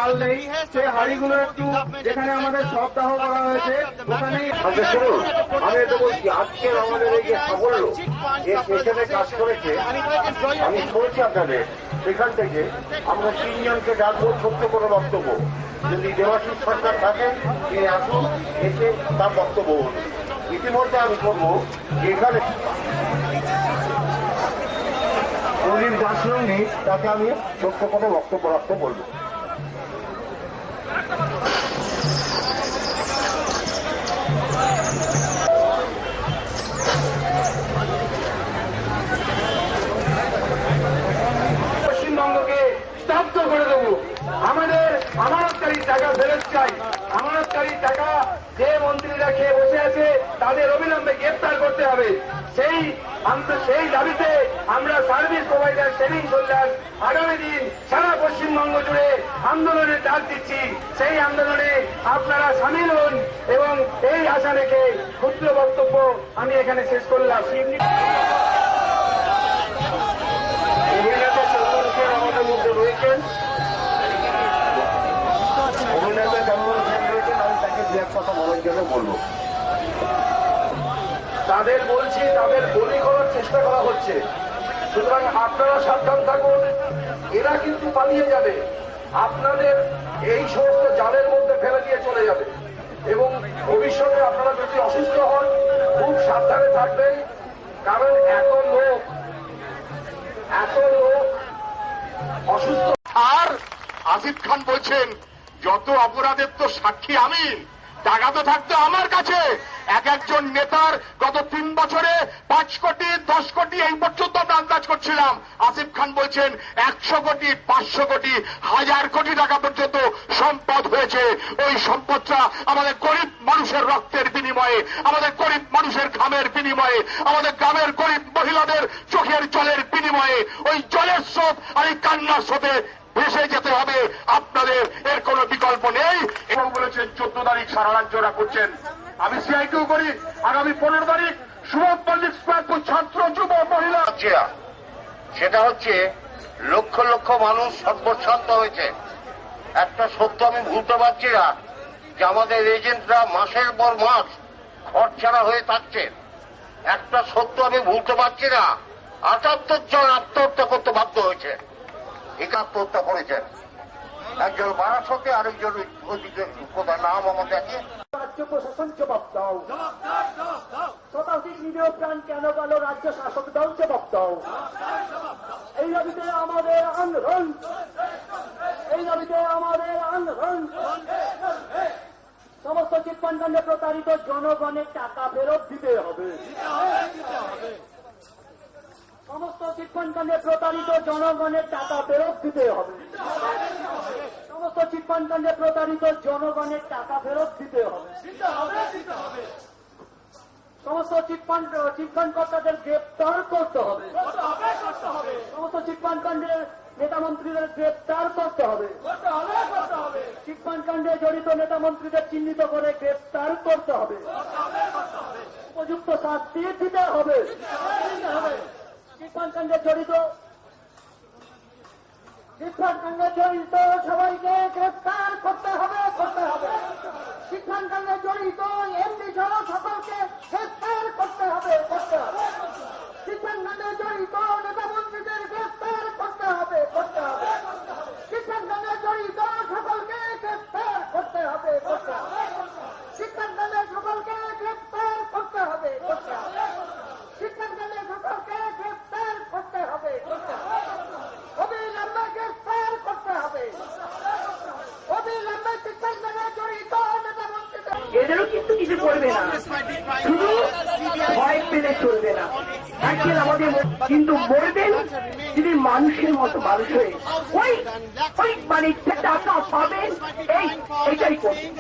চাল নেই, সেই হাড়িগুলো একটু যেখানে আমাদের সপ্তাহ করা হয়েছে ওখানেই। আমি এটা বলছি, আজকের আমাদের এই যে সাফল্য সেখানে কাজ করেছে, আমি বলছি আপনাদের সেখান থেকে আমরা তিনজনকে ডাকবো ছোট্ট কোনো বক্তব্য। যদি দেবাশিস সরকার থাকেন তিনি আসুন, এসে তার বক্তব্য বলুন। ইতিমধ্যে আমি করবো যে এখানে প্রদীপ দাসরাও নেই, তাকে আমি ছোট্ট কোনো বক্তব্য রাখতে বলবো। পশ্চিমবঙ্গকে স্তব্ধ করে দেবো। আমাদের আমানতকারী টাকা ফেরত চাই। আমানতকারী টাকা যে মন্ত্রীরা খেয়ে বসে আছে তাদের অবিলম্বে গ্রেফতার করতে হবে। সেই দাবিতে আমরা সার্ভিস প্রোভাইডার সেভিং সোল্ডার আগামী দিন সারা পশ্চিমবঙ্গ জুড়ে আন্দোলনের ডাক দিচ্ছি। সেই আন্দোলনে আপনারা সামিল হন এবং এই আশা রেখে ক্ষুদ্র বক্তব্য আমি এখানে শেষ করলাম। অভিনেতা চন্দন সেন আমাদের মধ্যে রয়েছেন, অভিনেতা চন্দন সেন রয়েছেন, আমি তাকে দু এক কথা বলার জন্য বলবো। তাদের বলছি, তাদের বলি করার চেষ্টা করা হচ্ছে, সুতরাং আপনারা সাবধান থাকুন। এরা কিন্তু পালিয়ে যাবে, আপনাদের এই সমস্ত জালের মধ্যে ফেলে দিয়ে চলে যাবে এবং ভবিষ্যতে আপনারা যদি অসুস্থ হন খুব সাবধানে থাকবেন, কারণ এত লোক অসুস্থ। আর আসিফ খান বলছেন যত অপরাধের তো সাক্ষী আমি, টাকা তো থাকতো আমার কাছে। একজন নেতার গত 3 বছরে 5 কোটি 10 কোটি এই পর্যন্ত আমরা আন্দাজ করছিলাম। আসিফ খান বলছেন 100 কোটি 500 কোটি 1000 কোটি টাকা পর্যন্ত সম্পদ হয়েছে। ওই সম্পদটা আমাদের গরিব মানুষের রক্তের বিনিময়ে, আমাদের গরিব মানুষের ঘামের বিনিময়ে, আমাদের গ্রামের গরিব মহিলাদের চোখের জলের বিনিময়ে, ওই জলের স্রোত আর এই কান্নার স্রোতে ভেসে যেতে হবে আপনাদের, এর কোনো বিকল্প নেই। এবং বলেছেন 14 তারিখ সারা রাজ্যরা করছেন, আমি সিআইটিও করি। আগামী 15 তারিখ সুবোধ মল্লিক স্কোয়ার ছাত্র যুব মহিলা, সেটা হচ্ছে লক্ষ লক্ষ মানুষ সর্বশান্ত হয়েছে। একটা সত্য আমি ভুলতে পারছি না যে আমাদের এজেন্টরা মাসের পর মাস ঘর ছাড়া হয়ে থাকছে। একটা সত্য আমি ভুলতে পারছি না, 78 জন আত্মহত্যা করতে বাধ্য হয়েছে, 71 করেছেন। একজন বারাসতে, আরেকজন ওইদিকে কোথায় নাম আমার দেখে। রাজ্য প্রশাসন জবাব দাও, শতাধিক নিরীহ প্রাণ কেন গেল রাজ্য শাসক দল জবাব দাও। এই দাবিতে আমাদের আন্দোলন, এই দাবিতে আমাদের আন্দোলন। সমস্ত চিটফান্ড কাণ্ডে প্রতারিত জনগণের টাকা ফেরত দিতে হবে। সমস্ত চিটফান্ড কাণ্ডে প্রতারিত জনগণের টাকা ফেরত দিতে হবে। সমস্ত চিটফান্ড কাণ্ডে প্রতারিত জনগণের টাকা ফেরত দিতে হবে। সমস্ত চিটফান্ড কর্তাদের গ্রেপ্তার করতে হবে। সমস্ত চিটফান্ড কাণ্ডের নেতা মন্ত্রীদের গ্রেপ্তার করতে হবে। চিটফান্ড কাণ্ডে জড়িত নেতা মন্ত্রীদের চিহ্নিত করে গ্রেপ্তার করতে হবে। উপযুক্ত শাস্তি দিতে হবে। চিটফান্ড কাণ্ডে জড়িত সবাইকে গ্রেপ্তার করতে হবে। চিটফান্ড কাণ্ডে জড়িত এমডি সহ সকলকে গ্রেপ্তার করতে হবে। চিটফান্ড কাণ্ডে জড়িত নেতা মন্ত্রীদের গ্রেপ্তার করতে হবে। চিটফান্ড কাণ্ডে জড়িত সকলকে গ্রেপ্তার করতে হবে। চিটফান্ড কাণ্ডে সকলকে গ্রেপ্তার করতে হবে। চিটফান্ড কাণ্ডে সকলকে গ্রেপ্তার করতে হবে। অবিলম্বে গ্রেপ্তার করতে হবে। অবিলম্বে চিটফান্ড কাণ্ডে জড়িত নেতা মন্ত্রীদের। এদেরও কিন্তু কিছু করবে না, শুধু ভয় পেলে চলবে না। একদিন আমাদের কিন্তু মরবেন যদি মানুষের মতো মানুষ হয়ে ওই মানে টাকা পাবেন, এইটাই করবেন।